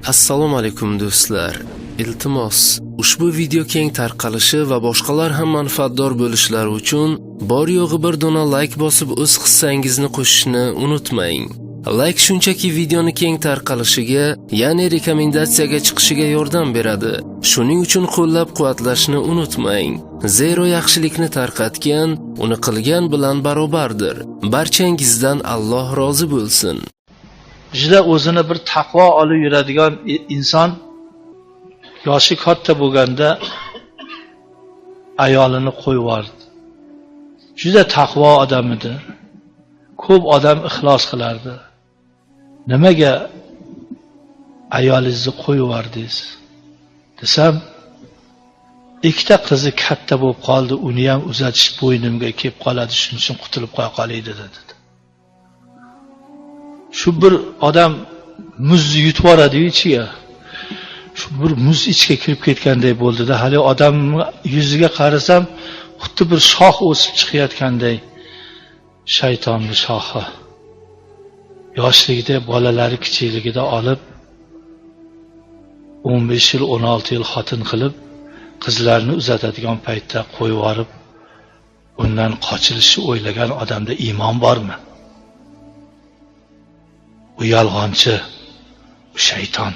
Assalomu alaykum do'stlar. Iltimos, ushbu video keng tarqalishi va boshqalar ham manfaatdor bo'lishlari uchun bor yo'g'i bir dona like bosib o'z hissangizni qo'shishni unutmang. Like shunchaki videoni keng tarqalishiga, ya'ni rekomendatsiyaga chiqishiga yordam beradi. Shuning uchun qo'llab-quvvatlashni unutmang. Zero yaxshilikni tarqatgan, uni qilgan bilan barobardir. Barchangizdan Alloh rozi bo'lsin. Juda o'zini bir taqvo olib yuradigan inson yoshi katta bo'lganda ayolini qo'yib yubordi. Juda taqvo odam edi. Ko'p odam ixlos qilardi. Nimaga ayolingizni qo'yib yubordingiz desam, ikkita qizi katta bo'lib qoldi, uni ham uzatish bo'ynimga kelib qoladi, shuning uchun qutulib qo'ya qolaydi dedi. Shu bir odam muzni yutib yuboradi ichiga. Shu bir muz ichga kirib ketganday bo'ldi-da, hali odamning yuziga qarasam, xuddi bir shox o'sib chiqayotganday. Shaytonning shoxi. Yoshligida bolalari kichikligida olib 15 yil, 16 yil xotin qilib, qizlarni uzatadigan paytda qo'yib yuborib, undan qochilishni o'ylagan odamda iymon bormi? Bu yolg'onchi, bu shayton.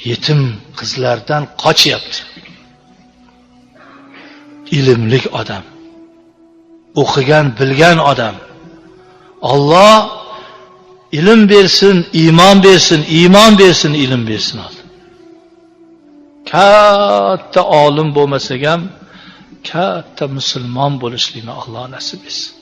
Yetim qizlardan qochyapti. Ilmli odam, o'qigan, bilgan odam. Alloh ilm bersin, iymon bersin, iymon bersin, ilm bersin. Katta olim bo'lmasak ham, katta musulmon bo'lishlikni Alloh nasib etsin.